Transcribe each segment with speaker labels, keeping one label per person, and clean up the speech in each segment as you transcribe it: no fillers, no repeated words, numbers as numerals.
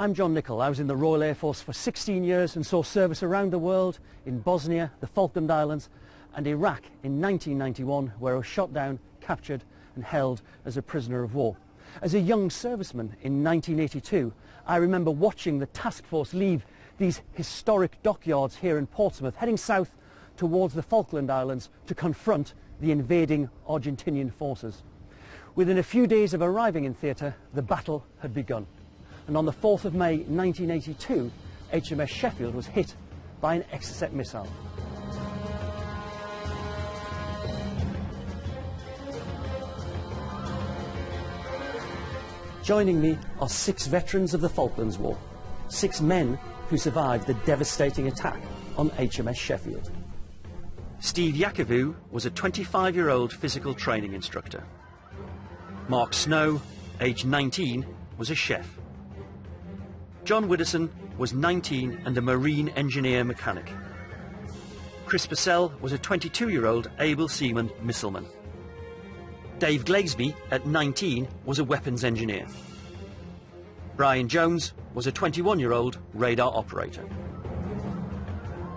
Speaker 1: I'm John Nichol. I was in the Royal Air Force for 16 years and saw service around the world, in Bosnia, the Falkland Islands and Iraq in 1991, where I was shot down, captured and held as a prisoner of war. As a young serviceman in 1982, I remember watching the task force leave these historic dockyards here in Portsmouth, heading south towards the Falkland Islands to confront the invading Argentinian forces. Within a few days of arriving in theatre, the battle had begun. And on the 4th of May 1982, HMS Sheffield was hit by an Exocet missile. Joining me are 6 veterans of the Falklands War, 6 men who survived the devastating attack on HMS Sheffield. Steve Lacovou was a 25-year-old physical training instructor. Mark Snow, aged 19, was a chef. John Widdowson was 19 and a marine engineer mechanic. Chris Purcell was a 22-year-old able seaman missileman. Dave Glasby, at 19, was a weapons engineer. Brian Jones was a 21-year-old radar operator.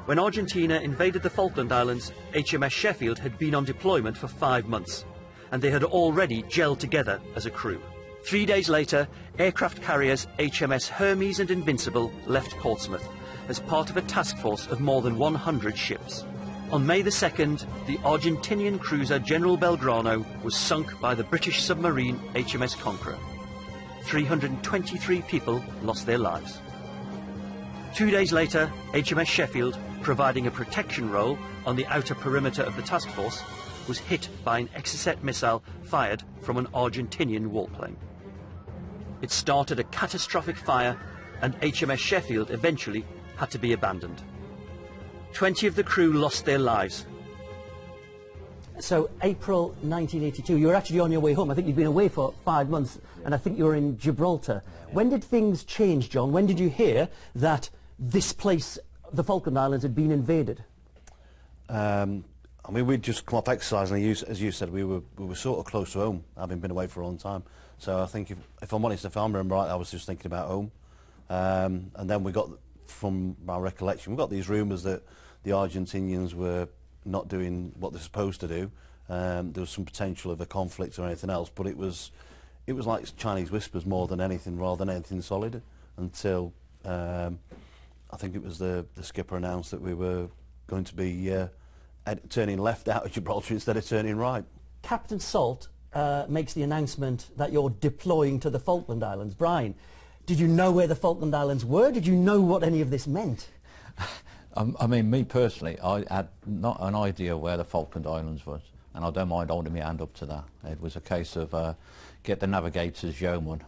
Speaker 1: When Argentina invaded the Falkland Islands, HMS Sheffield had been on deployment for 5 months, and they had already gelled together as a crew. 3 days later, aircraft carriers HMS Hermes and Invincible left Portsmouth as part of a task force of more than 100 ships. On May the 2nd, the Argentinian cruiser General Belgrano was sunk by the British submarine HMS Conqueror. 323 people lost their lives. 2 days later, HMS Sheffield, providing a protection role on the outer perimeter of the task force, was hit by an Exocet missile fired from an Argentinian warplane. It started a catastrophic fire, and HMS Sheffield eventually had to be abandoned. 20 of the crew lost their lives. So, April 1982, you were actually on your way home. I think you'd been away for 5 months, and I think you were in Gibraltar. When did things change, John? When did you hear that this place, the Falkland Islands, had been invaded?
Speaker 2: I mean, we'd just come off exercise, and as you said, we were sort of close to home, having been away for a long time. So I think, if I'm honest, if I remember right, I was just thinking about home. And then we got, from my recollection, we got these rumours that the Argentinians were not doing what they're supposed to do. There was some potential of a conflict or anything else, but it was like Chinese whispers more than anything, rather than anything solid, until I think it was the skipper announced that we were going to be turning left out of Gibraltar instead of turning right.
Speaker 1: Captain Salt makes the announcement that you're deploying to the Falkland Islands. Brian, did you know where the Falkland Islands were? Did you know what any of this meant?
Speaker 3: I mean, me personally, I had not an idea where the Falkland Islands was, and I don't mind holding my hand up to that. It was a case of get the navigator's yeoman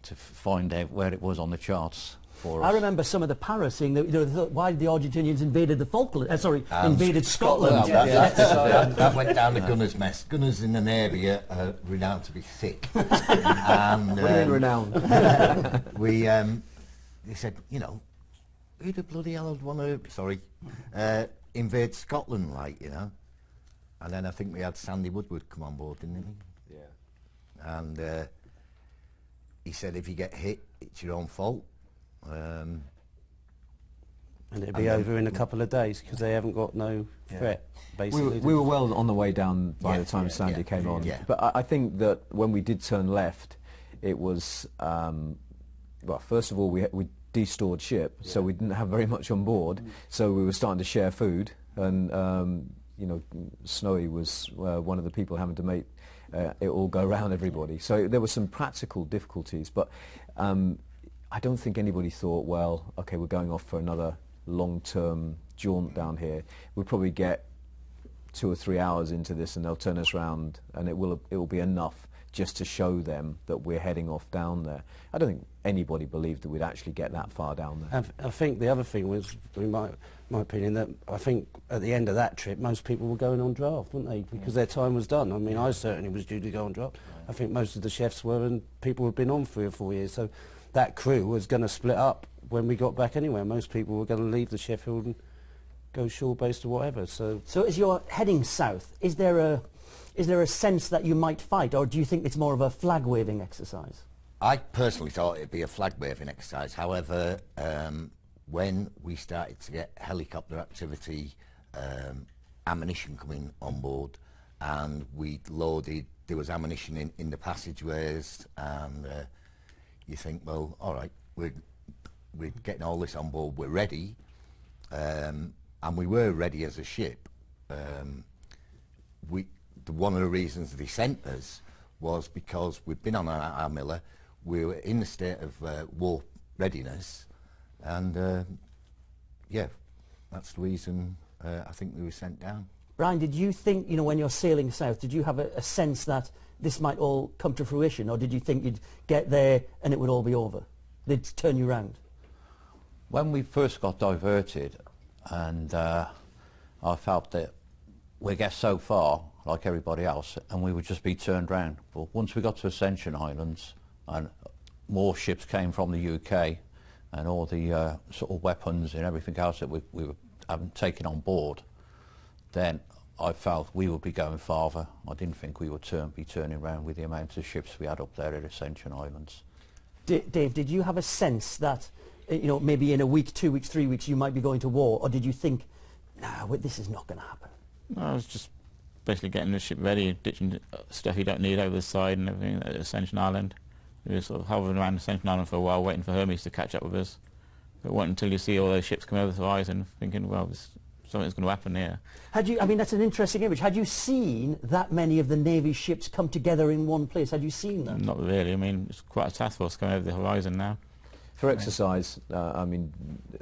Speaker 3: to find out where it was on the charts for us.
Speaker 1: I remember some of the para saying that, they thought, why did the Argentinians invaded the Falkland? Invaded Scotland.
Speaker 4: Well, that went down the gunner's mess. Gunners in the Navy are renowned to be thick. And,
Speaker 1: what do you mean renowned?
Speaker 4: They said, you know, who the bloody hell would want to, invade Scotland, like, you know? And then I think we had Sandy Woodward come on board, didn't he? Yeah. And he said, if you get hit, it's your own fault.
Speaker 5: And it'll be over in a couple of days because they haven't got no threat, basically.
Speaker 6: We were well on the way down by the time Sandy came on.
Speaker 4: Yeah.
Speaker 6: But I think that when we did turn left, it was, well, first of all, we de-stored ship, so we didn't have very much on board, so we were starting to share food, and you know, Snowy was one of the people having to make it all go round everybody. So there were some practical difficulties, but I don't think anybody thought, well, okay, we're going off for another long-term jaunt down here. We'll probably get 2 or 3 hours into this and they'll turn us round, and it will be enough just to show them that we're heading off down there. I don't think anybody believed that we'd actually get that far down there.
Speaker 5: I think the other thing was, in my opinion, that I think at the end of that trip most people were going on draft, weren't they? Because their time was done. I mean, I certainly was due to go on draft. I think most of the chefs were, and people had been on 3 or 4 years. So that crew was going to split up when we got back anyway. Most people were going to leave the Sheffield and go shore-based or whatever. So
Speaker 1: as you're heading south, is there a sense that you might fight, or do you think it's more of a flag-waving exercise?
Speaker 4: I personally thought it'd be a flag waving exercise. However, when we started to get helicopter activity, ammunition coming on board, and we loaded, there was ammunition in the passageways, and you think, well, all right, we're getting all this on board, we're ready, and we were ready as a ship. One of the reasons they sent us was because we'd been on our miller, we were in the state of war readiness, and yeah, that's the reason I think we were sent down.
Speaker 1: Brian, did you think, you know, when you're sailing south, did you have a sense that this might all come to fruition, or did you think you'd get there and it would all be over? They'd turn you round?
Speaker 3: When we first got diverted, and I felt that we'd get so far, like everybody else, and we would just be turned round. But once we got to Ascension Islands, and more ships came from the UK, and all the sort of weapons and everything else that we were having taken on board, then I felt we would be going farther. I didn't think we would be turning around with the amount of ships we had up there at Ascension Islands.
Speaker 1: Dave, did you have a sense that, you know, maybe in a week, 2 weeks, 3 weeks, you might be going to war, or did you think, no, this is not going to happen?
Speaker 7: No, I was just basically getting the ship ready, ditching stuff you don't need over the side and everything at Ascension Island. We were sort of hovering around Ascension Island for a while, waiting for Hermes to catch up with us. But it wasn't until you see all those ships come over the horizon, thinking, well, something's going to happen here.
Speaker 1: Had you, I mean, that's an interesting image. Had you seen that many of the Navy ships come together in one place? Had you seen that?
Speaker 7: Not really. I mean, it's quite a task force coming over the horizon now.
Speaker 6: For exercise, I mean,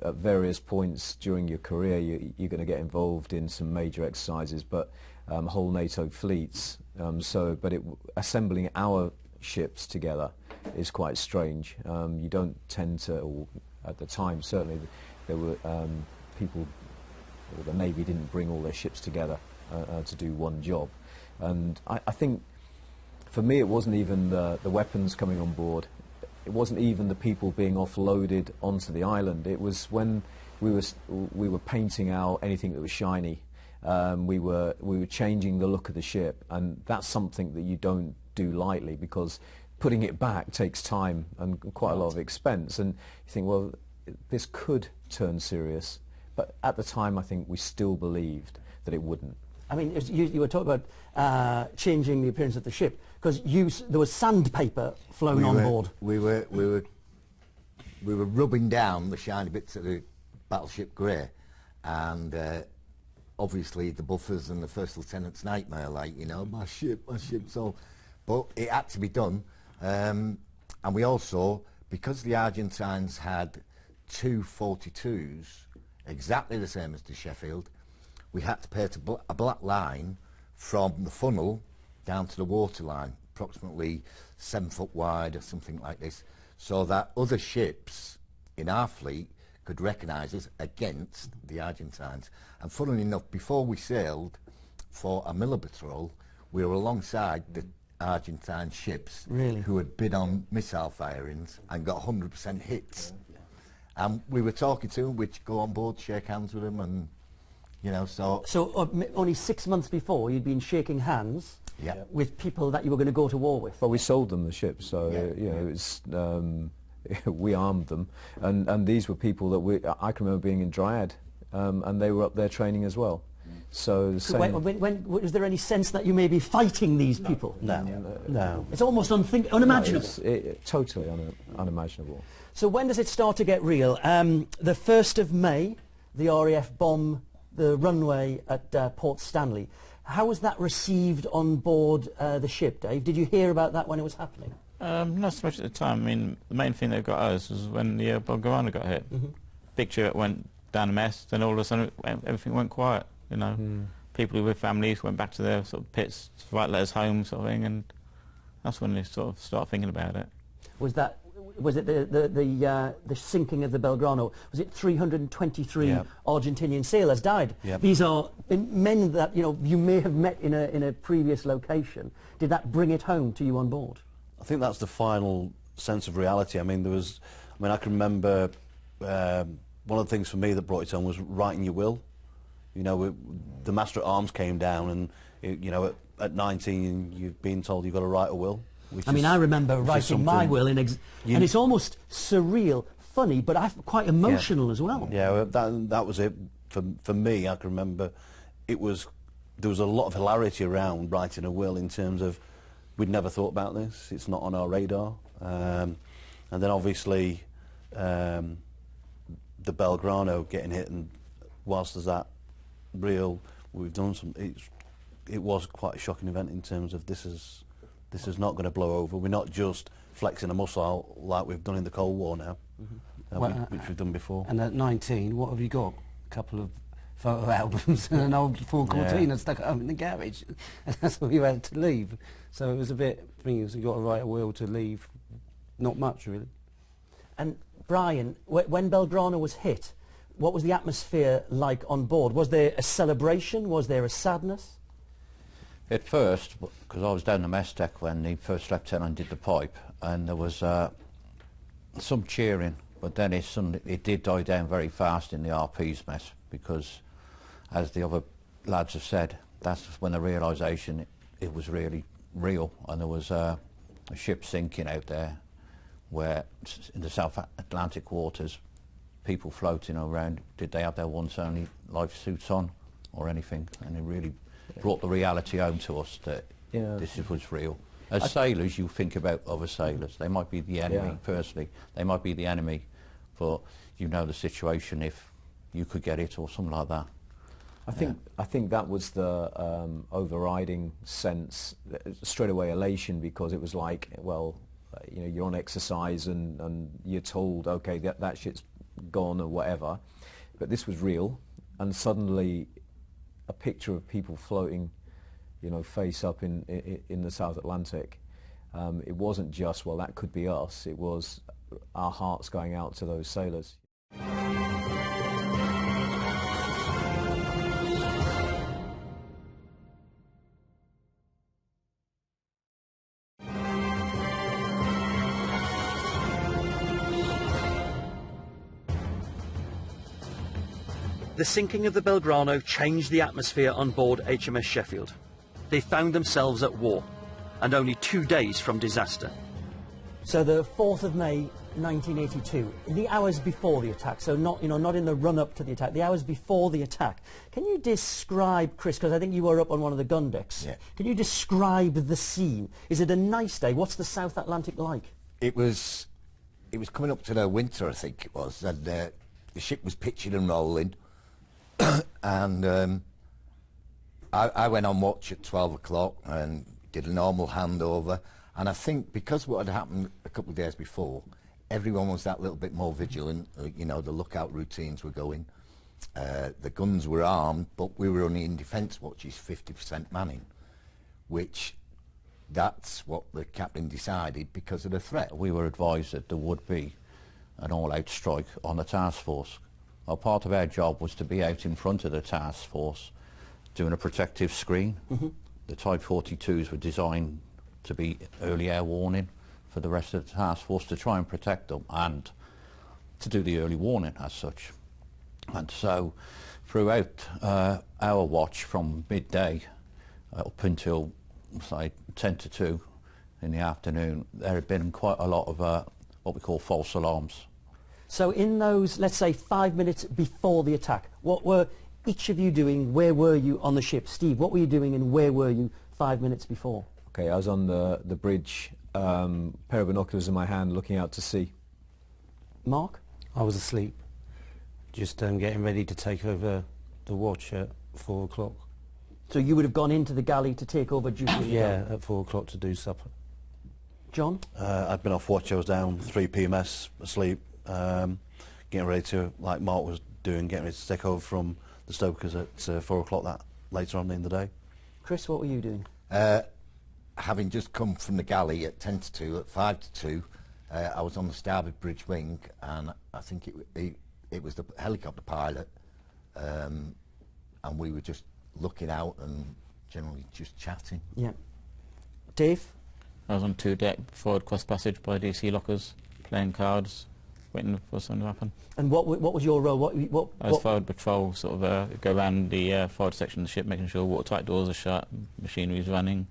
Speaker 6: at various points during your career, you're going to get involved in some major exercises, but whole NATO fleets. But assembling our ships together is quite strange. You don't tend to, or at the time certainly, there were people, or the Navy didn't bring all their ships together to do one job. And I think, for me, it wasn't even the weapons coming on board. It wasn't even the people being offloaded onto the island. It was when we were painting out anything that was shiny. We were changing the look of the ship, and that's something that you don't do lightly, because putting it back takes time and quite a lot of expense. And you think, well, this could turn serious. But at the time, I think we still believed that it wouldn't.
Speaker 1: I mean, you were talking about changing the appearance of the ship, because there was sandpaper flown on board.
Speaker 4: We were rubbing down the shiny bits of the battleship grey, and obviously the buffers and the first lieutenant's nightmare, like, you know, my ship. So, but it had to be done, and we also, because the Argentines had 2 42s, exactly the same as the Sheffield, we had to paint a black line from the funnel down to the waterline, approximately 7 foot wide or something like this, so that other ships in our fleet could recognise us against the Argentines. And funnily enough, before we sailed for a Miller patrol, we were alongside the Argentine ships who had been on missile firings and got 100% hits. And we were talking to them, we'd go on board, shake hands with them, and, you know, so...
Speaker 1: So only 6 months before, you'd been shaking hands with people that you were going to go to war with?
Speaker 6: Well, we sold them the ship, so, you know, it's... we armed them, and these were people that I can remember being in Dryad, and they were up there training as well. So the same.
Speaker 1: Was there any sense that you may be fighting these people?
Speaker 5: No.
Speaker 1: It's almost unimaginable.
Speaker 6: No, it's totally unimaginable.
Speaker 1: So when does it start to get real? The 1st of May, the RAF bomb the runway at Port Stanley. How was that received on board the ship, Dave? Did you hear about that when it was happening?
Speaker 7: Not so much at the time. I mean, the main thing that got us was when the Belgrano got hit. Picture it went down a mess, then all of a sudden everything went quiet. You know, people with families went back to their sort of pits to write letters home, sort of thing, and that's when they sort of start thinking about it.
Speaker 1: Was it the sinking of the Belgrano? Was it 323 Argentinian sailors died? These are men that you may have met in a previous location. Did that bring it home to you on board?
Speaker 2: I think that's the final sense of reality. I mean, I can remember one of the things for me that brought it home was writing your will. You know, the Master at Arms came down, and at 19 you've been told you've got to write a will.
Speaker 1: I mean, I remember writing my will and it's almost surreal, funny, but quite emotional as well.
Speaker 2: Yeah, well, that was it. For me, I can remember there was a lot of hilarity around writing a will in terms of we'd never thought about this, it's not on our radar. And then obviously the Belgrano getting hit, and whilst there's that real, we've done some, it was quite a shocking event in terms of this is not going to blow over. We're not just flexing a muscle like we've done in the Cold War now, which we've done before.
Speaker 5: And at 19, what have you got? A couple of photo albums and an old Ford Cortina stuck at home in the garage. And that's what you had to leave. So it was a bit, you got to write a will to leave. Not much, really.
Speaker 1: And Brian, when Belgrano was hit, what was the atmosphere like on board? Was there a celebration? Was there a sadness?
Speaker 3: At first, because I was down the mess deck when the first lieutenant did the pipe, and there was some cheering, but then it did die down very fast in the RP's mess, because, as the other lads have said, that's when the realisation it was really real, and there was a ship sinking out there, where in the South Atlantic waters, people floating around, did they have their once only life suits on or anything? And it really brought the reality home to us that this was real. As sailors, you think about other sailors. They might be the enemy, personally. They might be the enemy, but you know the situation if you could get it or something like that.
Speaker 6: I think that was the overriding sense, straight away elation, because it was like, well, you know, you're on exercise and you're told, okay, that shit's gone or whatever, but this was real, and suddenly a picture of people floating, you know, face up in the South Atlantic. It wasn't just, well, that could be us. It was our hearts going out to those sailors.
Speaker 1: The sinking of the Belgrano changed the atmosphere on board HMS Sheffield. They found themselves at war, and only 2 days from disaster. So the 4th of May 1982, the hours before the attack, so not in the run-up to the attack, the hours before the attack. Can you describe, Chris, because I think you were up on one of the gun decks, can you describe the scene? Is it a nice day? What's the South Atlantic like?
Speaker 4: It was coming up to the winter, I think it was, and the ship was pitching and rolling. And I went on watch at 12 o'clock and did a normal handover, and I think because what had happened a couple of days before, everyone was that little bit more vigilant. You know, the lookout routines were going, the guns were armed, but we were only in defence watches, 50% manning, which that's what the captain decided because of the threat.
Speaker 3: We were advised that there would be an all-out strike on the task force. Well, part of our job was to be out in front of the task force doing a protective screen. The Type 42s were designed to be early air warning for the rest of the task force, to try and protect them and to do the early warning as such. And so throughout our watch from midday up until, say, 10 to 2 in the afternoon, there had been quite a lot of what we call false alarms.
Speaker 1: So in those, let's say, 5 minutes before the attack, what were each of you doing? Where were you on the ship? Steve, what were you doing and where were you 5 minutes before?
Speaker 6: Okay, I was on the bridge, pair of binoculars in my hand, looking out to sea.
Speaker 1: Mark?
Speaker 5: I was asleep, just getting ready to take over the watch at 4 o'clock.
Speaker 1: So you would have gone into the galley to take over duty?
Speaker 5: Yeah, at 4 o'clock to do supper.
Speaker 1: John?
Speaker 2: I'd been off watch, I was down 3 PMS, asleep, getting ready to, like Mark was doing, getting ready to take over from the stokers at 4 o'clock that later on in the day.
Speaker 1: Chris, what were you doing?
Speaker 4: Having just come from the galley at 10 to 2, at 5 to 2, I was on the starboard bridge wing, and I think it was the helicopter pilot, and we were just looking out and generally just chatting.
Speaker 1: Yeah. Dave?
Speaker 7: I was on 2 deck, forward cross passage by DC lockers, playing cards, waiting for something to happen.
Speaker 1: And what was your role?
Speaker 7: I was forward patrol, sort of go around the forward section of the ship, making sure watertight doors are shut, machinery is running.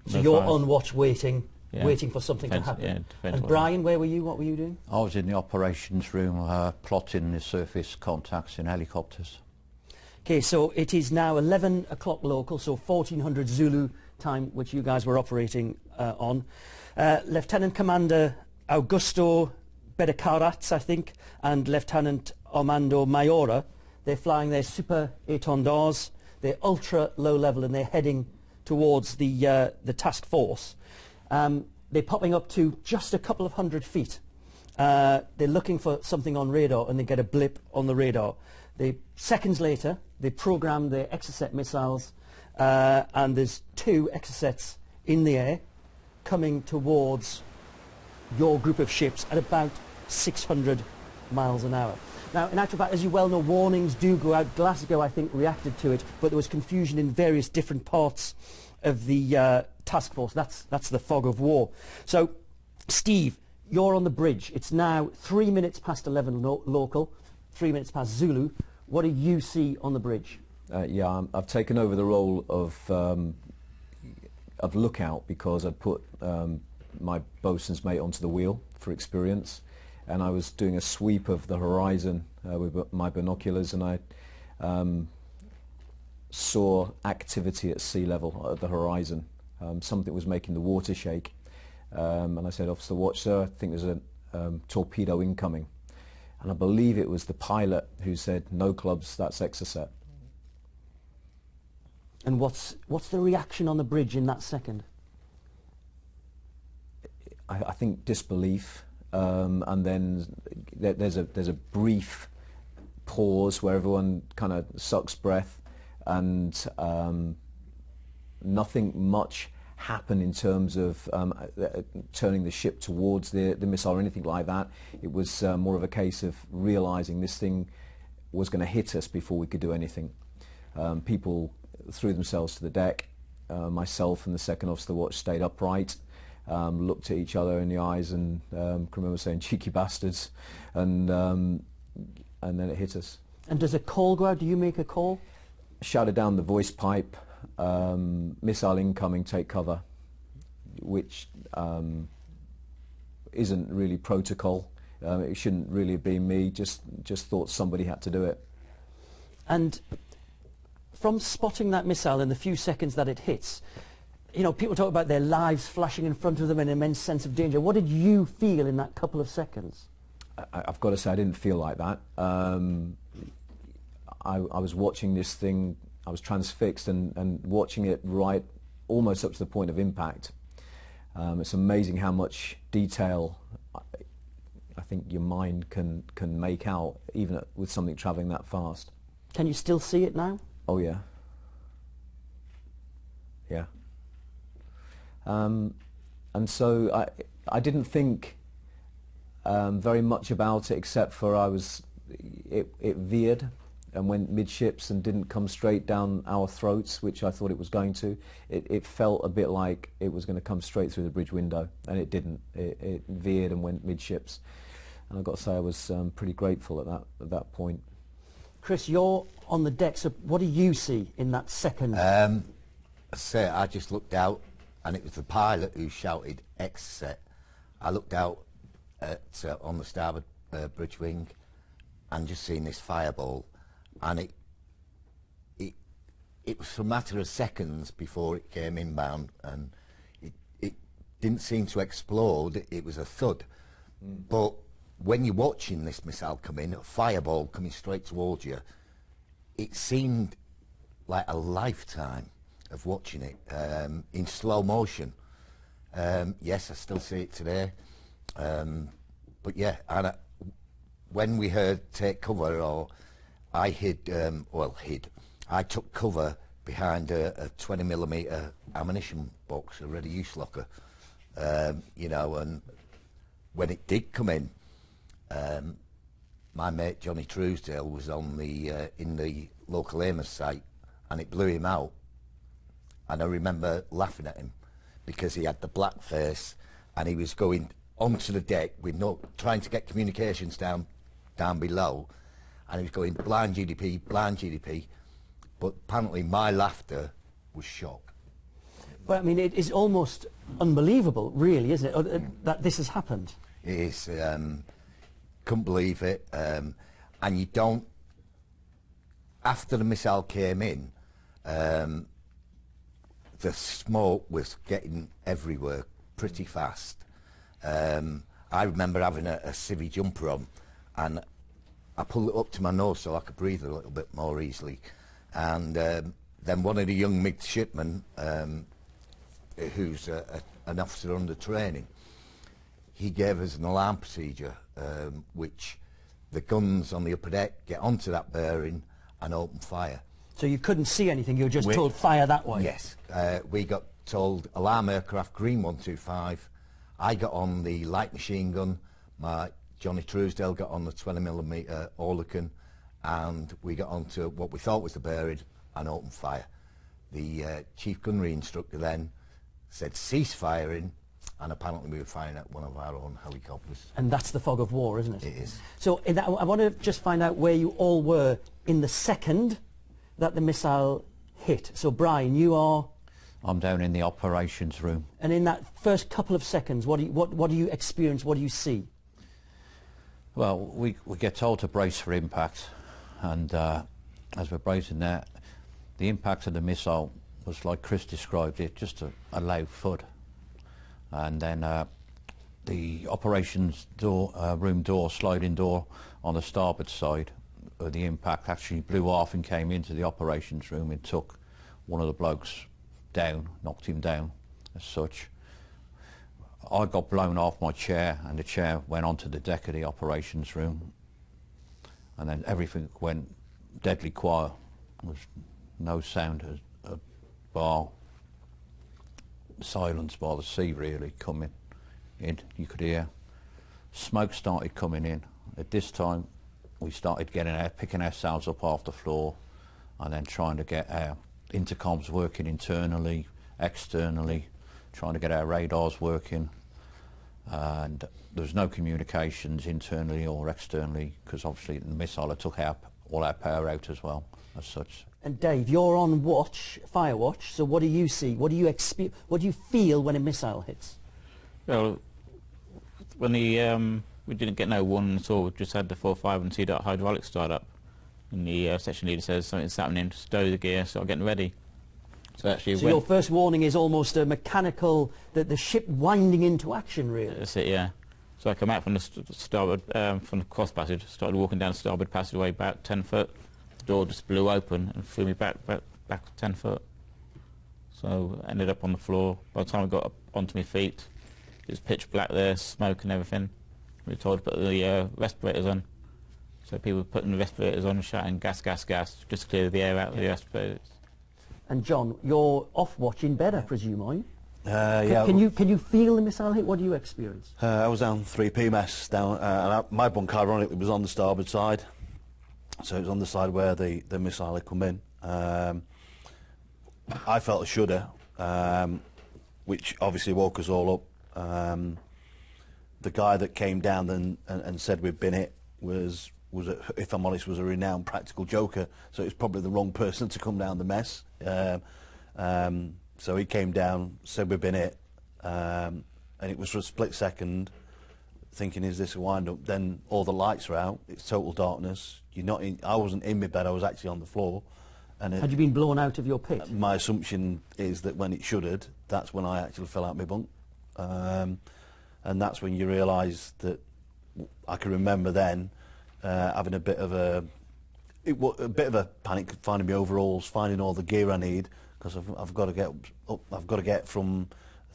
Speaker 1: So you're on watch waiting
Speaker 7: Yeah.
Speaker 1: waiting for something to
Speaker 7: Depends-
Speaker 1: happen.
Speaker 7: yeah, depends
Speaker 1: And
Speaker 7: what-
Speaker 1: Brian, where were you? What were you doing?
Speaker 3: I was in the operations room plotting the surface contacts in helicopters.
Speaker 1: Okay, so it is now 11 o'clock local, so 1400 Zulu time, which you guys were operating on. Lieutenant Commander Augusto Bedecarats, I think, and Lieutenant Armando Mayora, they're flying their Super Étendards. They're ultra low level and they're heading towards the task force. They're popping up to just a couple of 100 feet. They're looking for something on radar and they get a blip on the radar. Seconds later, they program their Exocet missiles and there's 2 Exocets in the air coming towards your group of ships at about 600 miles an hour. Now, in actual fact, as you well know, warnings do go out. Glasgow, I think, reacted to it, but there was confusion in various different parts of the task force. That's the fog of war. So, Steve, you're on the bridge. It's now 3 minutes past 11 local, 3 minutes past Zulu. What do you see on the bridge?
Speaker 6: Yeah, I've taken over the role of lookout because I'd put my bosun's mate onto the wheel for experience, and I was doing a sweep of the horizon with my binoculars, and I saw activity at sea level at the horizon. Something was making the water shake, and I said, "Officer, watch, sir, I think there's a torpedo incoming." And I believe it was the pilot who said, "No clubs, that's Exocet."
Speaker 1: And what's the reaction on the bridge in that second?
Speaker 6: I think disbelief, and then there's a brief pause where everyone kind of sucks breath, and nothing much happened in terms of turning the ship towards the missile or anything like that. It was more of a case of realising this thing was going to hit us before we could do anything. People threw themselves to the deck. Myself and the second officer watch stayed upright. Looked at each other in the eyes and can remember saying "cheeky bastards," and then it hit us.
Speaker 1: And does a call go out? Do you make a call?
Speaker 6: Shouted down the voice pipe, "Missile incoming, take cover," which isn't really protocol. It shouldn't really have been me. Just thought somebody had to do it.
Speaker 1: And from spotting that missile in the few seconds that it hits, you know, people talk about their lives flashing in front of them, an immense sense of danger. What did you feel in that couple of seconds?
Speaker 6: I've got to say I didn't feel like that. I was watching this thing, I was transfixed and watching it right almost up to the point of impact. It's amazing how much detail I think your mind can make out, even with something travelling that fast.
Speaker 1: Can you still see it now?
Speaker 6: Oh yeah. Yeah. And so I didn't think very much about it, except for it veered and went midships and didn't come straight down our throats, which I thought it was going to. It felt a bit like it was going to come straight through the bridge window, and it didn't. It veered and went midships, and I've got to say I was pretty grateful at that point.
Speaker 1: Chris, you're on the deck, so what do you see in that second?
Speaker 4: I just looked out, and it was the pilot who shouted "Exocet." I looked out on the starboard bridge wing, and just seen this fireball, and it was a matter of seconds before it came inbound, and it didn't seem to explode. It was a thud, but when you're watching this missile come in, a fireball coming straight towards you, it seemed like a lifetime of watching it in slow motion. Yes, I still see it today. But yeah, and when we heard "take cover," or I I took cover behind a 20mm ammunition box, a ready use locker, you know, and when it did come in, my mate Johnny Truesdale was on the in the local Hms site, and it blew him out. And I remember laughing at him because he had the black face and he was going onto the deck with trying to get communications down below, and he was going blind GDP, but apparently my laughter was shock.
Speaker 1: But I mean, it is almost unbelievable, really, isn't it, that this has happened?
Speaker 4: It is. Couldn't believe it. And you don't... After the missile came in, the smoke was getting everywhere pretty fast. I remember having a civvy jumper on, and I pulled it up to my nose so I could breathe a little bit more easily. And then one of the young midshipmen, who's an officer under training, he gave us an alarm procedure, which the guns on the upper deck get onto that bearing and open fire.
Speaker 1: So you couldn't see anything, you were just told fire that way?
Speaker 4: Yes. We got told alarm aircraft green 125. I got on the light machine gun. My Johnny Truesdale got on the 20mm Oerlikon, and we got onto what we thought was the bearing and opened fire. The chief gunnery instructor then said cease firing, and apparently we were firing at one of our own helicopters.
Speaker 1: And that's the fog of war, isn't it?
Speaker 4: It is.
Speaker 1: So in that, I want to just find out where you all were in the second that the missile hit. So Brian, you are...
Speaker 3: I'm down in the operations room.
Speaker 1: And in that first couple of seconds, what do you experience, what do you see?
Speaker 3: Well, we get told to brace for impact, and as we're bracing there, the impact of the missile was, like Chris described it, just a loud thud. And then the operations door, room door, sliding door on the starboard side, the impact actually blew off and came into the operations room and took one of the blokes down, knocked him down as such. I got blown off my chair, and the chair went onto the deck of the operations room, and then everything went deadly quiet. There was no sound, a bar silence by the sea really coming in. You could hear smoke started coming in. At this time we started picking ourselves up off the floor, and then trying to get our intercoms working internally, externally, trying to get our radars working, and there was no communications internally or externally, because obviously the missile took all our power out as well as such.
Speaker 1: And Dave, you're on watch, fire watch, so what do you see? What do you feel when a missile hits?
Speaker 7: Well, when we didn't get no warning at all, we just had the 4.5 and C-dot hydraulics start up. And the section leader says something's happening, stow the gear, start getting ready. So actually,
Speaker 1: so your first warning is almost a mechanical, the ship winding into action, really.
Speaker 7: That's it, yeah. So I come out from the starboard, from the cross passage, started walking down the starboard passageway about 10 foot. The door just blew open and threw me back 10 foot. So I ended up on the floor. By the time I got up onto my feet, it was pitch black there, smoke and everything. We were told to put the respirators on. So people were putting the respirators on and shouting gas, gas, gas, just to clear the air out of the respirators. And
Speaker 1: John, you're off watch in bed, I presume, are you?
Speaker 2: Yeah.
Speaker 1: Can you feel the missile hit? What do you experience?
Speaker 2: I was down 3P mess down, and my bunk ironically was on the starboard side, so it was on the side where the missile had come in. I felt a shudder, which obviously woke us all up. The guy that came down and said we'd been hit was if I'm honest, was a renowned practical joker, so it's probably the wrong person to come down the mess. So he came down, said we've been hit, and it was for a split second, thinking, is this a wind-up? Then all the lights are out, it's total darkness. I wasn't in my bed, I was actually on the floor. And
Speaker 1: had you been blown out of your pit?
Speaker 2: My assumption is that when it shuddered, that's when I actually fell out my bunk. And that's when you realise that I can remember then having a bit of a panic, finding my overalls, finding all the gear I need, because I've got to get up, I've got to get from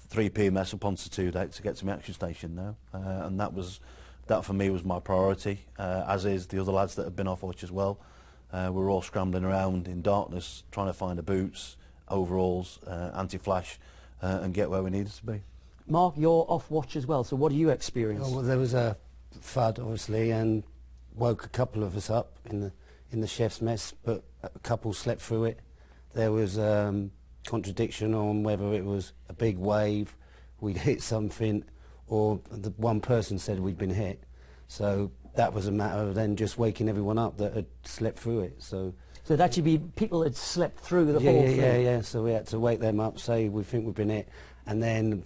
Speaker 2: 3P mess up onto 2 deck to get to my action station now, and that for me was my priority, as is the other lads that have been off watch as well. We're all scrambling around in darkness trying to find the boots, overalls, anti-flash, and get where we needed to be.
Speaker 1: Mark, you're off watch as well, so what do you experience?
Speaker 5: Oh, well, there was a FUD obviously, and woke a couple of us up in the chef's mess, but a couple slept through it. There was contradiction on whether it was a big wave, we'd hit something, or the one person said we'd been hit. So that was a matter of then just waking everyone up that had slept through it. So
Speaker 1: it'd actually be people had slept through the whole thing.
Speaker 5: Yeah. So we had to wake them up, say we think we've been hit, and then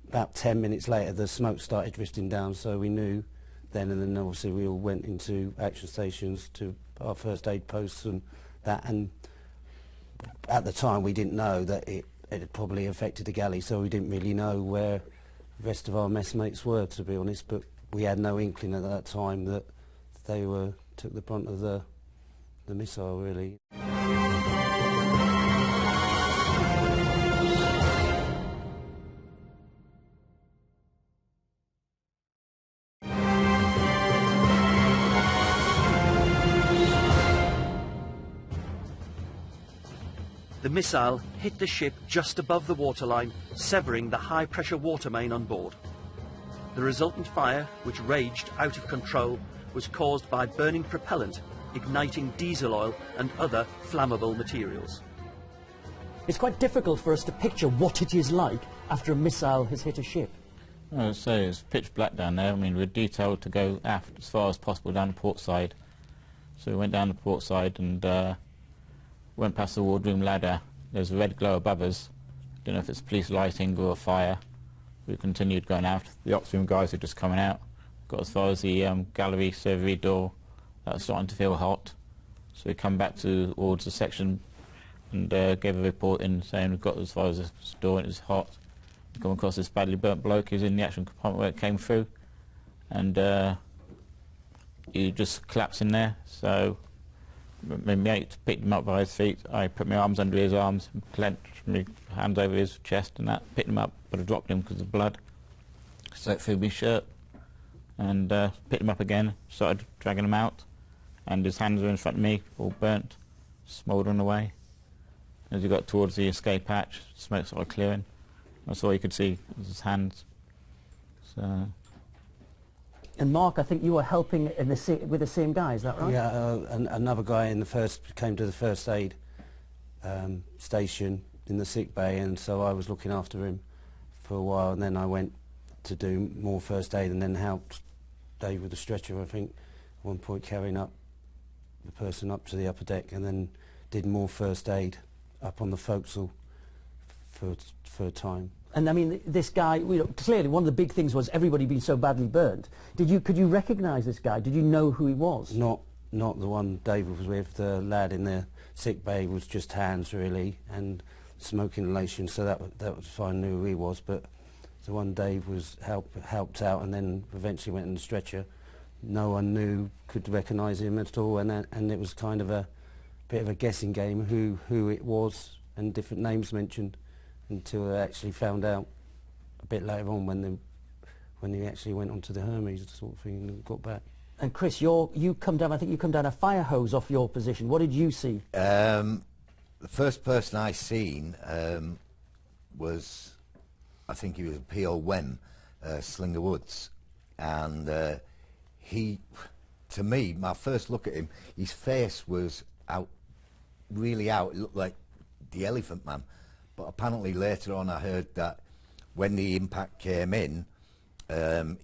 Speaker 5: about 10 minutes later the smoke started drifting down, so we knew then, and then obviously we all went into action stations to our first aid posts and that, and at the time we didn't know that it had probably affected the galley, so we didn't really know where the rest of our messmates were, to be honest, but we had no inkling at that time that they took the brunt of the missile, really.
Speaker 1: The missile hit the ship just above the waterline, severing the high-pressure water main on board. The resultant fire, which raged out of control, was caused by burning propellant, igniting diesel oil and other flammable materials. It's quite difficult for us to picture what it is like after a missile has hit a ship.
Speaker 7: Well, so it's pitch black down there. I mean, we're detailed to go aft as far as possible down the port side. So we went down the port side and went past the wardroom ladder. There's a red glow above us. Don't know if it's police lighting or a fire. We continued going aft. The ops room guys were just coming out. Got as far as the gallery survey door. That was starting to feel hot. So we come back towards the section and gave a report in saying we've got as far as this door and it was hot. We come across this badly burnt bloke who's in the action compartment where it came through, and he just collapsed in there. So my mate picked him up by his feet. I put my arms under his arms, clenched my hands over his chest and that, picked him up, but I dropped him because of blood. Soaked through my shirt, and picked him up again, started dragging him out, and his hands were in front of me, all burnt, smouldering away. As we got towards the escape hatch, smoke started clearing. That's all you could see was his hands. So.
Speaker 1: And Mark, I think you were helping with the same guy, is that right?
Speaker 5: Yeah, another guy came to the first aid station in the sick bay, and so I was looking after him for a while, and then I went to do more first aid and then helped Dave with the stretcher, I think, at one point carrying up the person up to the upper deck, and then did more first aid up on the forecastle for a time.
Speaker 1: And I mean, this guy, you know, clearly one of the big things was everybody being so badly burnt. Could you recognise this guy? Did you know who he was?
Speaker 5: Not the one David was with. The lad in the sick bay was just hands, really, and smoke inhalation, so that was fine, knew who he was, but the one Dave was helped out and then eventually went in the stretcher, no one could recognise him at all, and it was kind of a bit of a guessing game who it was, and different names mentioned, until I actually found out a bit later on when he actually went onto the Hms sort of thing and got back.
Speaker 1: And Chris, you come down. I think you come down a fire hose off your position. What did you see?
Speaker 4: The first person I seen was, I think he was a P.O. Wem, Slinger Woods, and he, to me, my first look at him, his face was really out. It looked like the Elephant Man. But apparently later on I heard that when the impact came in,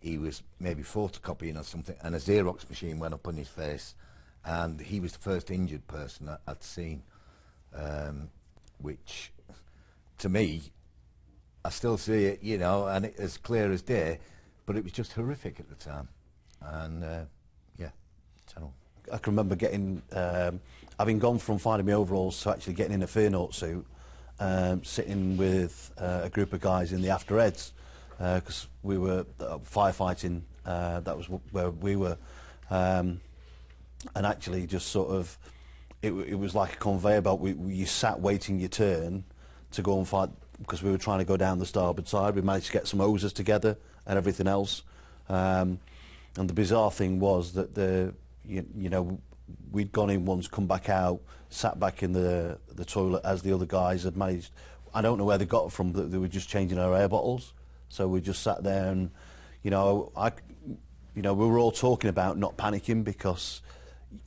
Speaker 4: he was maybe photocopying or something, and a Xerox machine went up on his face, and he was the first injured person I'd seen, which, to me, I still see it, you know, and it's as clear as day, but it was just horrific at the time, and yeah, so.
Speaker 2: I can remember getting, having gone from finding my overalls to actually getting in a Fairnote suit, sitting with a group of guys in the after heads, because we were firefighting, that was where we were, and actually just sort of, it was like a conveyor belt. You sat waiting your turn to go and fight, because we were trying to go down the starboard side. We managed to get some hoses together and everything else, and the bizarre thing was that you know, we'd gone in once, come back out, sat back in the toilet as the other guys had managed. I don't know where they got it from, but they were just changing our air bottles. So we just sat there, and you know, we were all talking about not panicking, because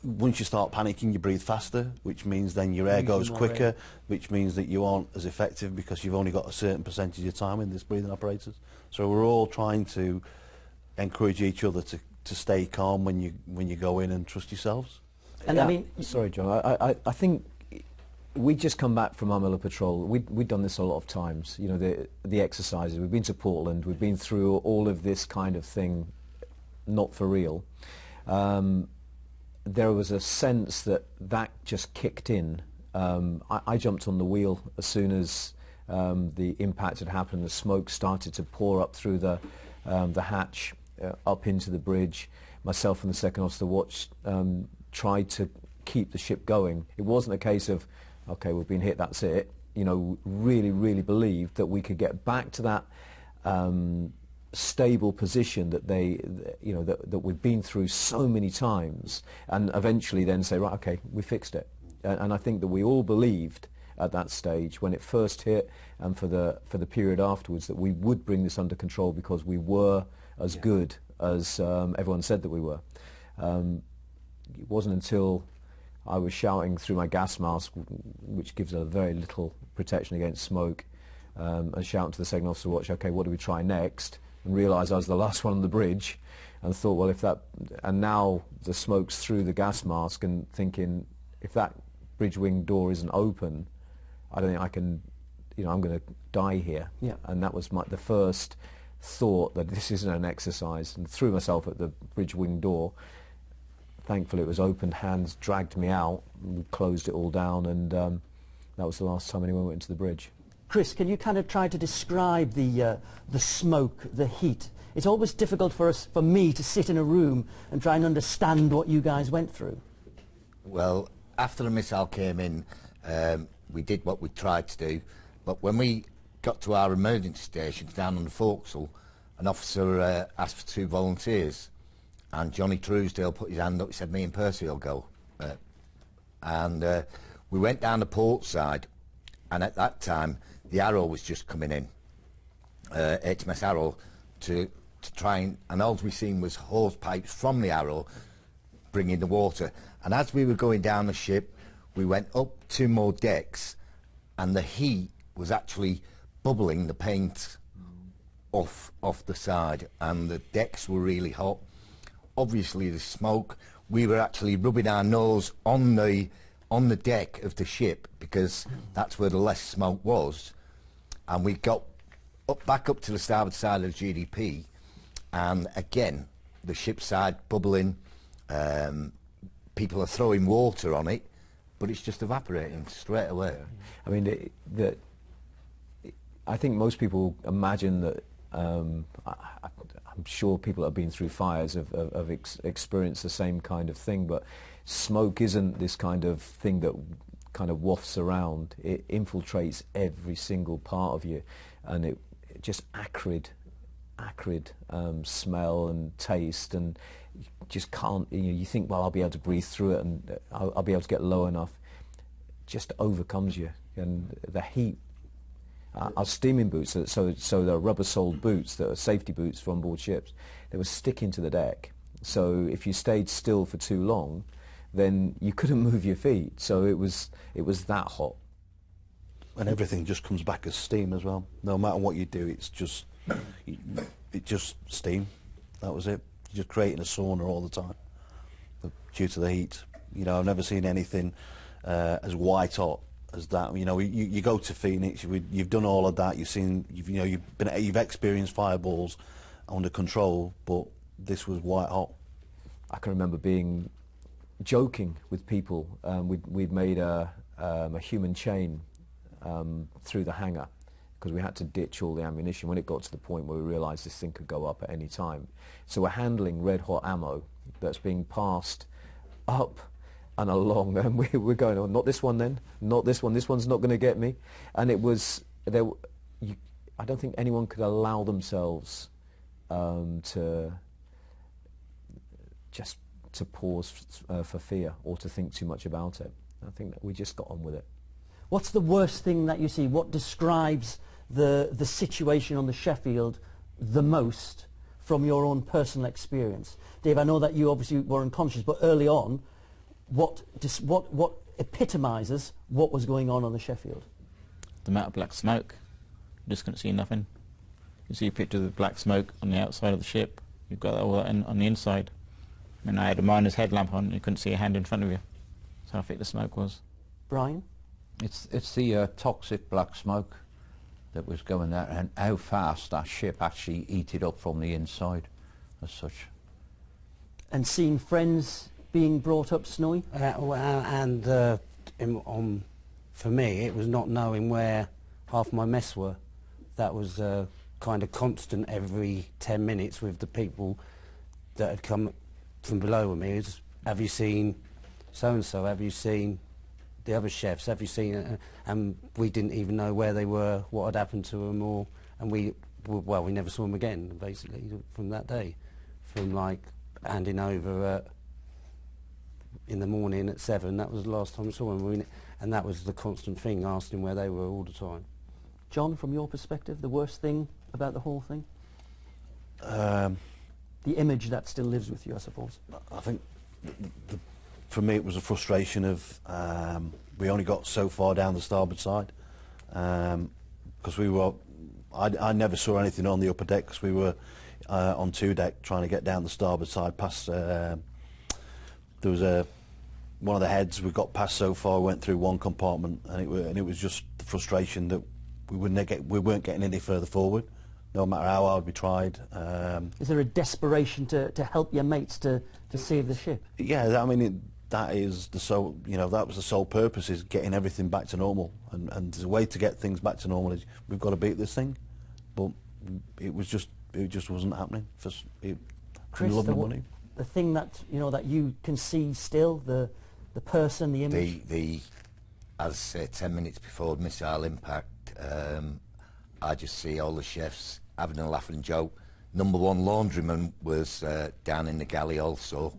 Speaker 2: once you start panicking, you breathe faster, which means then your air goes quicker, which means that you aren't as effective because you've only got a certain percentage of time in this breathing apparatus. So we're all trying to encourage each other to to stay calm when you go in and trust yourselves?
Speaker 5: And I mean,
Speaker 6: sorry, John. I think we'd just come back from our Miller patrol. We'd done this a lot of times. You know, the exercises. We've been to Portland. We've been through all of this kind of thing, not for real. There was a sense that just kicked in. I jumped on the wheel as soon as the impact had happened. The smoke started to pour up through the hatch, up into the bridge. Myself and the second officer watch tried to keep the ship going. It wasn't a case of, okay, we've been hit, that's it. You know, really, really believed that we could get back to that stable position that that we've been through so many times, and eventually then say, right, okay, we fixed it. And I think that we all believed at that stage, when it first hit, and for the period afterwards, that we would bring this under control because we were as good as everyone said that we were. It wasn't until I was shouting through my gas mask, which gives a very little protection against smoke, and shouting to the second officer watch, okay, what do we try next? And realised I was the last one on the bridge, and thought, well, and now the smoke's through the gas mask, and thinking, if that bridge wing door isn't open, I don't think I can, I'm going to die here.
Speaker 5: Yeah.
Speaker 6: And that was the first thought, that this isn't an exercise, and threw myself at the bridge wing door. Thankfully it was open, hands dragged me out, we closed it all down, and that was the last time anyone went into the bridge.
Speaker 5: Chris, can you kind of try to describe the smoke, the heat? It's always difficult for me to sit in a room and try and understand what you guys went through.
Speaker 4: Well, after the missile came in, we did what we tried to do, but when we got to our emergency stations down on the Purcell, an officer asked for 2 volunteers, and Johnny Truesdale put his hand up. He said, me and Purcell go. And we went down the port side, and at that time the Arrow was just coming in, HMS Arrow, to try and all we seen was hose pipes from the Arrow bringing the water. And as we were going down the ship, we went up 2 more decks, and the heat was actually bubbling the paint off the side, and the decks were really hot. Obviously the smoke, we were actually rubbing our nose on the deck of the ship, because that's where the less smoke was, and we got back up to the starboard side of the GDP, and again the ship side bubbling. People are throwing water on it, but it's just evaporating straight away.
Speaker 6: I mean, I think most people imagine that, I'm sure people that have been through fires have experienced the same kind of thing, but smoke isn't this kind of thing that kind of wafts around. It infiltrates every single part of you, and it just acrid smell and taste, and you just can't, you think, well, I'll be able to breathe through it, and I'll be able to get low enough. Just overcomes you, and the heat. Our steaming boots, so they're rubber-soled boots, that are safety boots for onboard ships, they were sticking to the deck. So if you stayed still for too long, then you couldn't move your feet. So it was that hot.
Speaker 2: And everything just comes back as steam as well. No matter what you do, it's just steam. That was it. You're just creating a sauna all the time due to the heat. I've never seen anything as white hot as that. You go to Phoenix, you've done all of that. You've experienced fireballs under control, but this was white hot.
Speaker 6: I can remember joking with people. We'd made a human chain through the hangar, because we had to ditch all the ammunition when it got to the point where we realised this thing could go up at any time. So we're handling red hot ammo that's being passed up and along, and we're going, oh, not this one then, not this one, this one's not going to get me. And it was, I don't think anyone could allow themselves to pause for fear, or to think too much about it. I think that we just got on with it.
Speaker 5: What's the worst thing that you see? What describes the situation on the Sheffield the most from your own personal experience? Dave, I know that you obviously were unconscious, but early on, what epitomises what was going on the Sheffield?
Speaker 7: The amount of black smoke. You just couldn't see nothing. You see a picture of the black smoke on the outside of the ship. You've got all that on the inside. And I had a miner's headlamp on, and you couldn't see a hand in front of you. So how thick the smoke was.
Speaker 1: Brian?
Speaker 3: It's the toxic black smoke that was going there, and how fast that ship actually heated up from the inside as such.
Speaker 1: And seeing friends being brought up snowy?
Speaker 5: For me, it was not knowing where half my mess were. That was kind of constant every 10 minutes with the people that had come from below with me. It was, have you seen so-and-so? Have you seen the other chefs? Have you seen... and we didn't even know where they were, what had happened to them, and we never saw them again, basically, from that day. From, like, handing over in the morning at 7, that was the last time I saw them. And that was the constant thing, asking where they were all the time.
Speaker 1: John, from your perspective, the worst thing about the whole thing? The image that still lives with you, I suppose.
Speaker 2: I think, for me, it was a frustration of we only got so far down the starboard side because we were. I never saw anything on the upper deck because we were on 2 deck trying to get down the starboard side past. There was one of the heads we got past so far. We went through one compartment, and it was just the frustration that we weren't getting any further forward, no matter how hard we tried.
Speaker 1: Is there a desperation to help your mates to save the ship?
Speaker 2: Yeah, I mean that is the sole. That was the sole purpose, is getting everything back to normal. And the way to get things back to normal is we've got to beat this thing. But it just wasn't happening.
Speaker 1: Chris,
Speaker 2: money.
Speaker 1: The thing that that you can see still, the person, the image.
Speaker 4: As 10 minutes before missile impact, I just see all the chefs having a laugh and joke. Number 1 laundryman was down in the galley also,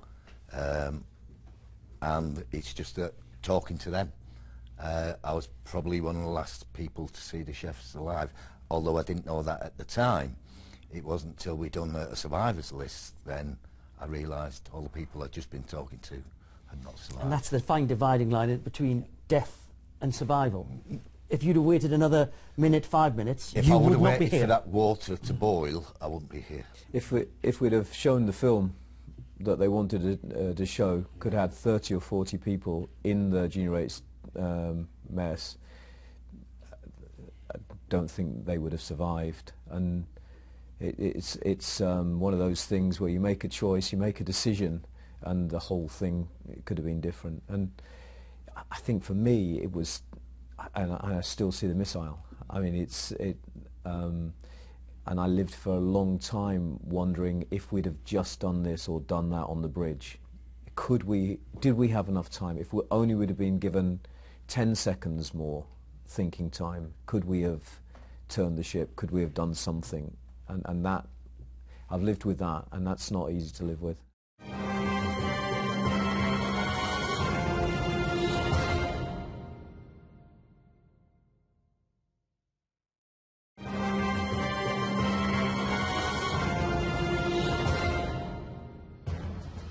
Speaker 4: and it's just talking to them. I was probably one of the last people to see the chefs alive, although I didn't know that at the time. It wasn't until we'd done a survivors list then I realised all the people I'd just been talking to had not survived.
Speaker 1: And that's the fine dividing line between death and survival. If you'd have waited another minute, 5 minutes,
Speaker 4: if
Speaker 1: you
Speaker 4: I
Speaker 1: would
Speaker 4: would have
Speaker 1: not be
Speaker 4: waited
Speaker 1: here.
Speaker 4: for that water to boil, I wouldn't be here.
Speaker 6: If we'd have shown the film that they wanted to show, could have had 30 or 40 people in the junior rates mess, I don't think they would have survived. And it's one of those things where you make a choice, you make a decision, and the whole thing, it could have been different. And I think for me it was, and I still see the missile. I mean, and I lived for a long time wondering if we'd have just done this or done that on the bridge. Did we have enough time? If we only would have been given 10 seconds more thinking time, could we have turned the ship? Could we have done something? And that, I've lived with that, and that's not easy to live with.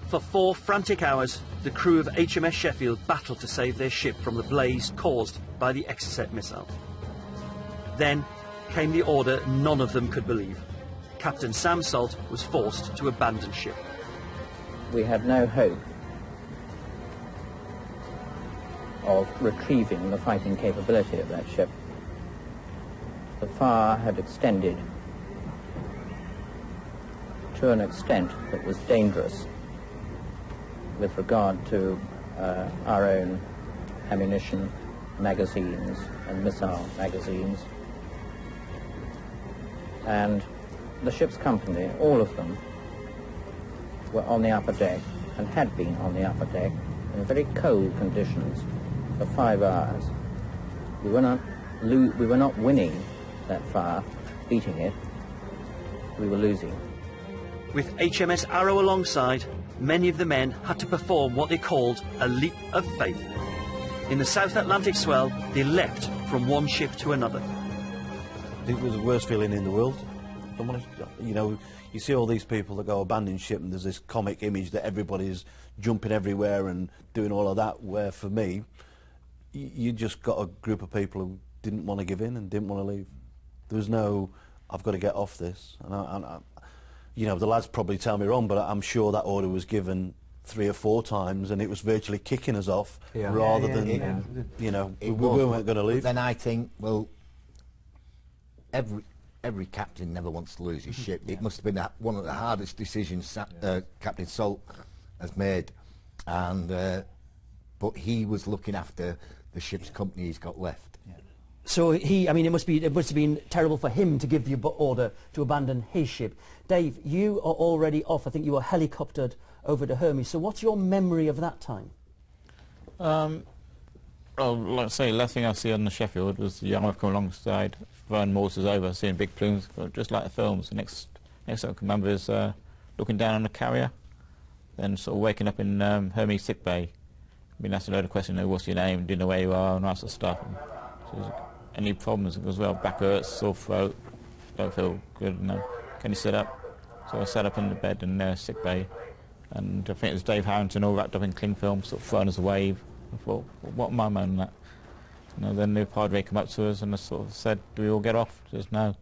Speaker 1: For 4 frantic hours, the crew of HMS Sheffield battled to save their ship from the blaze caused by the Exocet missile. Then came the order none of them could believe. Captain Sam Salt was forced to abandon ship.
Speaker 8: We had no hope of retrieving the fighting capability of that ship. The fire had extended to an extent that was dangerous with regard to our own ammunition, magazines and missile magazines. And the ship's company, all of them, were on the upper deck and had been on the upper deck in very cold conditions for 5 hours. We were not winning that fire, beating it, we were losing.
Speaker 1: With HMS Arrow alongside, many of the men had to perform what they called a leap of faith. In the South Atlantic swell, they leapt from one ship to another.
Speaker 2: It was the worst feeling in the world. If I'm honest. You see all these people that go abandon ship, and there's this comic image that everybody's jumping everywhere and doing all of that, where for me, you just got a group of people who didn't want to give in and didn't want to leave. There was no, I've got to get off this. And you know, the lads probably tell me wrong, but I'm sure that order was given 3 or 4 times, and it was virtually kicking us off rather than, you know, we weren't going to leave.
Speaker 4: Then I think, well, every captain never wants to lose his ship. It must have been one of the hardest decisions Captain Salt has made, and but he was looking after the ship's company he's got left.
Speaker 1: So I mean, it must have been terrible for him to give the order to abandon his ship. Dave, you are already off. I think you were helicoptered over to Hms. So what's your memory of that time?
Speaker 7: Well, like I say, last thing I see on the Sheffield was the young wife come alongside, throwing mortars over, seeing big plumes, just like the films. The next thing I can remember is looking down on the carrier, then sort of waking up in Hms sick bay, being asked a load of questions, what's your name, didn't know where you are, and all that sort of stuff. And so any problems as well, back hurts, sore throat, don't feel good, no. Can you sit up? So I sat up in the bed in sick bay, and I think it was Dave Harrington all wrapped up in cling film, sort of throwing us a wave. I thought, what am I moaning that? You know, then the padre came up to us and sort of said, do we all get off? He says, no.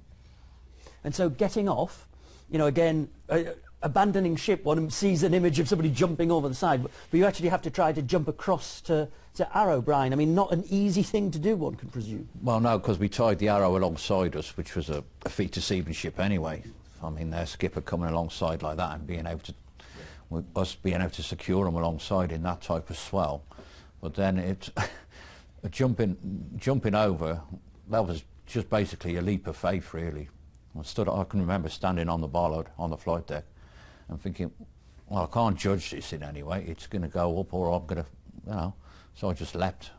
Speaker 1: And so getting off, you know, again, abandoning ship, one sees an image of somebody jumping over the side, but you actually have to try to jump across to Arrow, Brian. I mean, not an easy thing to do, one can presume.
Speaker 3: Well, no, because we tied the Arrow alongside us, which was a feat-to-seaman ship anyway. I mean, their skipper coming alongside like that and being able to, us being able to secure them alongside in that type of swell. But then it's jumping over, that was just basically a leap of faith, really. I can remember standing on the bollard on the flight deck and thinking, well, I can't judge this in any way. It's going to go up or I'm going to, you know. So I just leapt.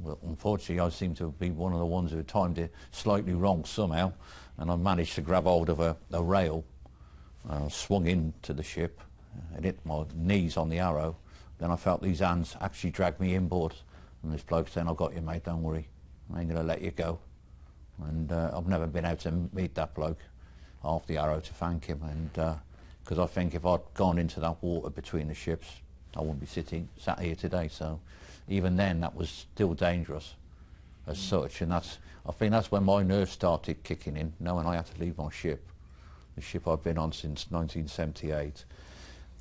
Speaker 3: Well, unfortunately, I seem to be one of the ones who timed it slightly wrong somehow, and I managed to grab hold of a rail, swung into the ship, and hit my knees on the Arrow. Then I felt these hands actually drag me inboard, and this bloke saying, I've got you, mate, don't worry. I ain't going to let you go. And I've never been able to meet that bloke off the Arrow to thank him, and because I think if I'd gone into that water between the ships, I wouldn't be sat here today. So even then, that was still dangerous as such, and I think that's when my nerves started kicking in, knowing I had to leave my ship, the ship I've been on since 1978.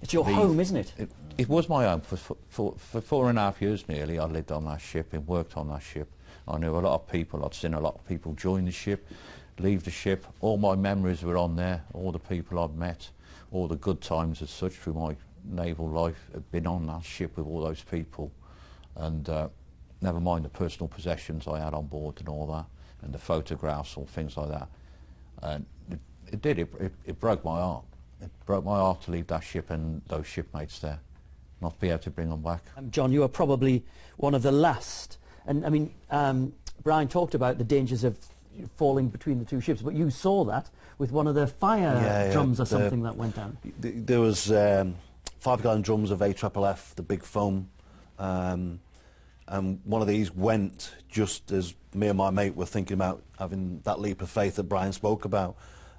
Speaker 1: It's your home, isn't it?
Speaker 3: It was my home for 4.5 years nearly. I lived on that ship and worked on that ship. I knew a lot of people. I'd seen a lot of people join the ship, leave the ship. All my memories were on there. All the people I'd met, all the good times as such through my naval life have been on that ship with all those people. And never mind the personal possessions I had on board and all that, and the photographs or things like that. And it broke my heart. It broke my heart to leave that ship and those shipmates there, not be able to bring them back.
Speaker 1: John, you are probably one of the last. And I mean, Brian talked about the dangers of falling between the two ships, but you saw that with one of the fire drums or something that went down.
Speaker 2: There was 5-gallon drums of AFFF, the big foam, and one of these went just as me and my mate were thinking about having that leap of faith that Brian spoke about.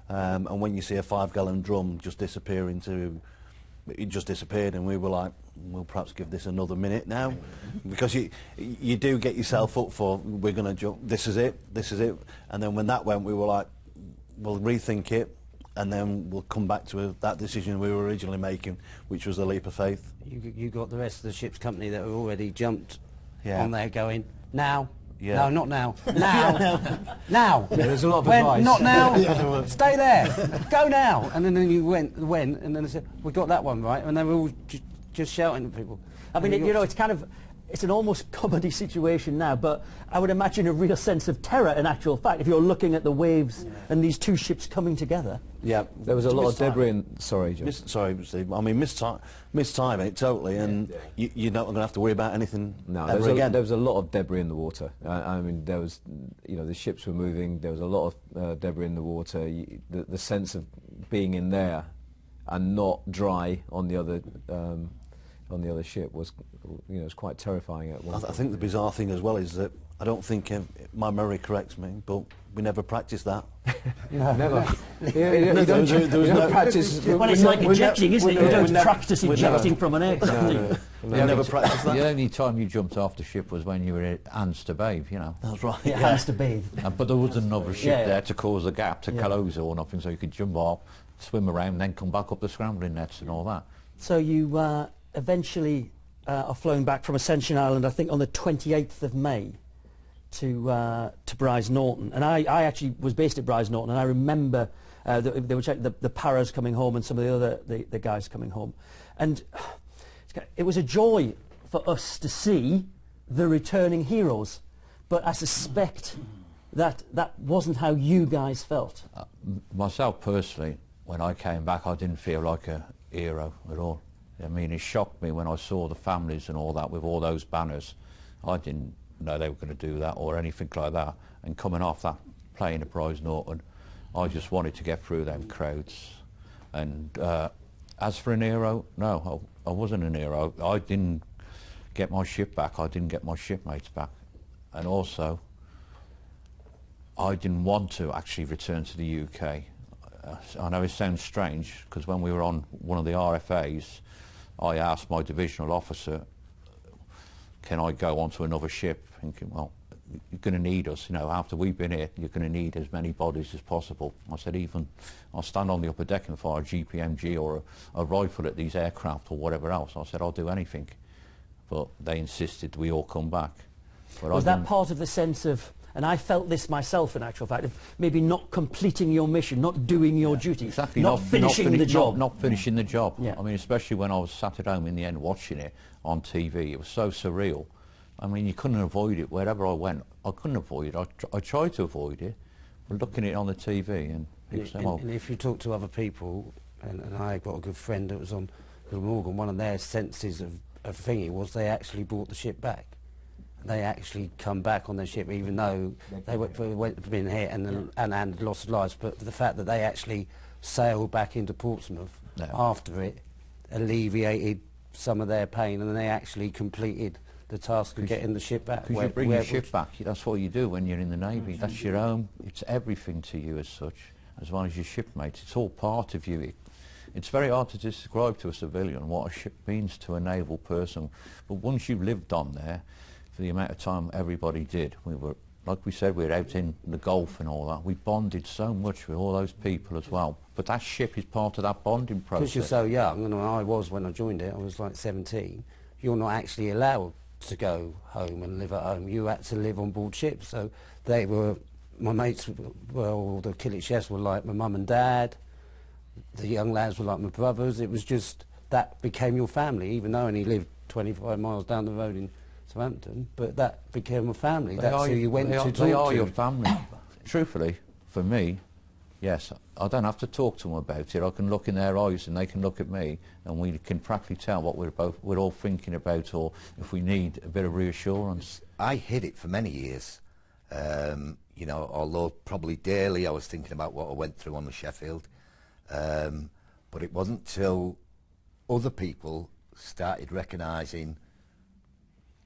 Speaker 2: And when you see a 5-gallon drum just disappear it just disappeared, and we were like, we'll perhaps give this another minute now, because you do get yourself up for, we're going to jump, this is it, and then when that went, we were like, we'll rethink it, and then we'll come back to that decision we were originally making, which was a leap of faith.
Speaker 5: You got the rest of the ship's company that were already jumped on there going, now.
Speaker 2: Yeah.
Speaker 5: No, not now. Now. Now.
Speaker 6: Yeah, there's a lot of advice.
Speaker 5: Not now. Stay there. Go now. And then you went, and then they said, we got that one right. And then we were all just shouting at people.
Speaker 1: I mean, you know, it's an almost comedy situation now, but I would imagine a real sense of terror in actual fact if you're looking at the waves and these two ships coming together.
Speaker 2: Yeah,
Speaker 6: there was a lot of debris in... Sorry, John.
Speaker 2: Sorry, Steve. I mean, mistiming it totally, and you're not going to have to worry about anything ever again.
Speaker 6: There was a lot of debris in the water. I mean, there was, you know, the ships were moving. There was a lot of debris in the water. The sense of being in there and not dry on the other ship was, you know, was quite terrifying at one point.
Speaker 2: I think the bizarre thing as well is that I don't think my memory corrects me, but we never practiced that.
Speaker 6: No, never.
Speaker 2: There was no
Speaker 6: practice.
Speaker 1: Well, it's like ejecting, isn't it? You don't practice ejecting from an aircraft.
Speaker 2: We never practiced that.
Speaker 3: The only time you jumped off the ship was when you were at Hands to bathe, you know.
Speaker 2: That's right.
Speaker 1: Hands to bathe.
Speaker 3: But there was another ship there to cause a gap to close or nothing, so you could jump off swim around, then come back up the scrambling nets and all that.
Speaker 1: So you eventually are flown back from Ascension Island, I think, on the 28th of May to Bryce Norton. And I actually was based at Bryce Norton, and I remember they were checking the paras coming home and some of the other the guys coming home. And it was a joy for us to see the returning heroes. But I suspect that wasn't how you guys felt.
Speaker 3: Myself personally, when I came back, I didn't feel like a hero at all. I mean, it shocked me when I saw the families and all that with all those banners. I didn't know they were going to do that or anything like that. And coming off that, playing at Bryce Norton, I just wanted to get through them crowds. And as for an hero, no, I wasn't an hero. I didn't get my ship back. I didn't get my shipmates back. And also, I didn't want to actually return to the UK. I know it sounds strange, because when we were on one of the RFAs, I asked my divisional officer, can I go onto another ship? Thinking, well, you're going to need us, you know, after we've been here, you're going to need as many bodies as possible. I said, even I'll stand on the upper deck and fire a GPMG or a rifle at these aircraft or whatever else. I said, I'll do anything. But they insisted we all come back. But
Speaker 1: was that part of the sense of, and I felt this myself in actual fact, of maybe not completing your mission, not doing your duty,
Speaker 3: exactly,
Speaker 1: not finishing the job.
Speaker 3: Not finishing the job.
Speaker 1: Yeah.
Speaker 3: I mean, especially when I was sat at home in the end watching it on TV, it was so surreal. I mean, you couldn't avoid it. Wherever I went, I couldn't avoid it. I tried to avoid it, but looking at it on the TV and people say, well...
Speaker 5: And if you talk to other people, and I got a good friend that was on Glamorgan, one of their senses of thinking was they actually brought the ship back. They actually come back on their ship, even though they went been hit and lost lives. But the fact that they actually sailed back into Portsmouth after it alleviated some of their pain, and then they actually completed the task of getting the ship back.
Speaker 3: Because you bring your ship back, that's what you do when you're in the Navy. That's your home. It's everything to you as such, as well as your shipmates. It's all part of you. It's very hard to describe to a civilian what a ship means to a naval person. But once you've lived on there, for the amount of time everybody did, we were, like we said, we were out in the Gulf and all that. We bonded so much with all those people as well. But that ship is part of that bonding process.
Speaker 5: Because you're so young, and I was when I joined it, I was like 17, you're not actually allowed to go home and live at home. You had to live on board ships. So they were, my mates, well, the Killick chefs were like my mum and dad. The young lads were like my brothers. It was just, that became your family, even though I only lived 25 miles down the road in Southampton, but that became a family. That's who you went to talk to.
Speaker 3: They are your family. Truthfully, for me, yes, I don't have to talk to them about it. I can look in their eyes and they can look at me, and we can practically tell what we're all thinking about, or if we need a bit of reassurance.
Speaker 4: I hid it for many years. You know, although probably daily I was thinking about what I went through on the Sheffield. But it wasn't till other people started recognising,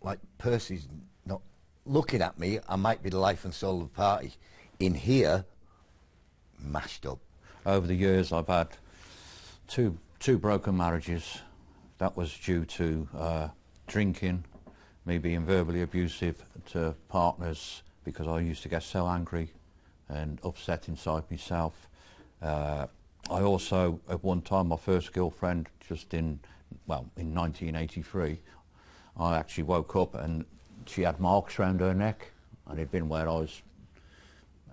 Speaker 4: like, Percy's not looking at me, I might be the life and soul of the party. In here, mashed up.
Speaker 3: Over the years I've had two broken marriages. That was due to drinking, me being verbally abusive to partners, because I used to get so angry and upset inside myself. I also, at one time, my first girlfriend, just in 1983, I actually woke up and she had marks around her neck, and it'd been where I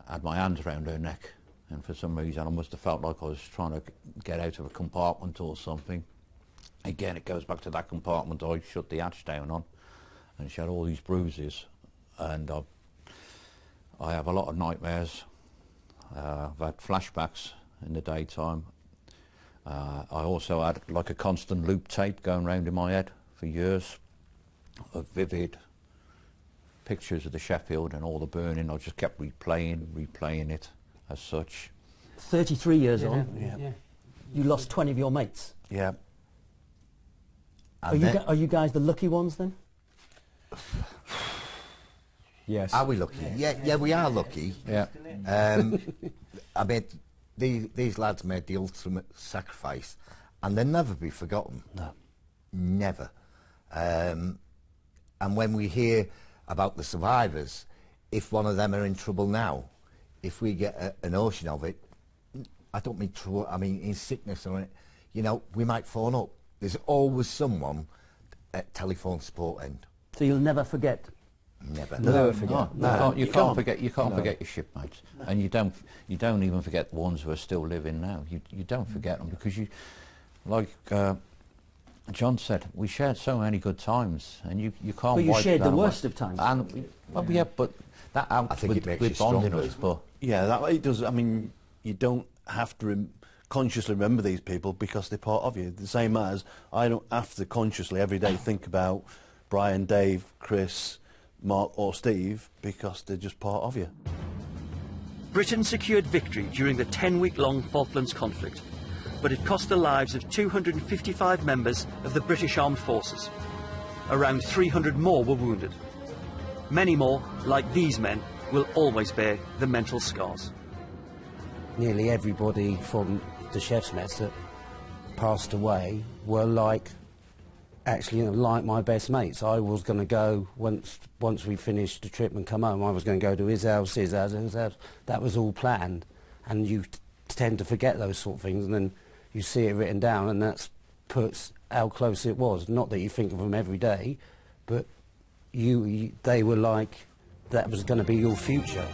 Speaker 3: had my hands around her neck, and for some reason I must have felt like I was trying to get out of a compartment or something. Again, it goes back to that compartment I shut the hatch down on, and she had all these bruises, and I have a lot of nightmares. I've had flashbacks in the daytime. I also had like a constant loop tape going round in my head for years of vivid pictures of the Sheffield and all the burning. I just kept replaying it as such.
Speaker 1: 33 years on, you lost 20 of your mates.
Speaker 3: Yeah.
Speaker 1: Are you guys the lucky ones then?
Speaker 6: Yes.
Speaker 4: Are we lucky? Yeah, we are lucky.
Speaker 3: Yeah.
Speaker 4: I mean, these lads made the ultimate sacrifice, and they'll never be forgotten.
Speaker 3: No.
Speaker 4: Never. And when we hear about the survivors, if one of them are in trouble now, if we get a notion of it, I don't mean I mean in sickness or you know, we might phone up. There's always someone at telephone support end.
Speaker 1: So you'll never forget.
Speaker 4: Never.
Speaker 6: Never forget.
Speaker 3: No, you can't forget your shipmates, and you don't even forget the ones who are still living now. You don't forget them because you, like John said, we shared so many good times, and you can't.
Speaker 1: But you
Speaker 3: wipe
Speaker 1: shared
Speaker 3: that
Speaker 1: the
Speaker 3: away.
Speaker 1: worst of times.
Speaker 3: And well, yeah, but that
Speaker 4: I
Speaker 3: helps
Speaker 4: think it makes you
Speaker 3: with bonding
Speaker 4: stronger.
Speaker 3: us. But
Speaker 2: Yeah, that it does. I mean, you don't have to consciously remember these people because they're part of you. The same as I don't have to consciously every day think about Brian, Dave, Chris, Mark or Steve because they're just part of you.
Speaker 1: Britain secured victory during the 10-week-long Falklands conflict, but it cost the lives of 255 members of the British Armed Forces. Around 300 more were wounded. Many more, like these men, will always bear the mental scars.
Speaker 5: Nearly everybody from the chef's mess that passed away were like, actually, you know, like my best mates. I was going to go, once we finished the trip and come home, I was going to go to his house, his house, his house. That was all planned. And you tend to forget those sort of things, and then you see it written down, and that puts how close it was. Not that you think of them every day, but they were like, that was going to be your future.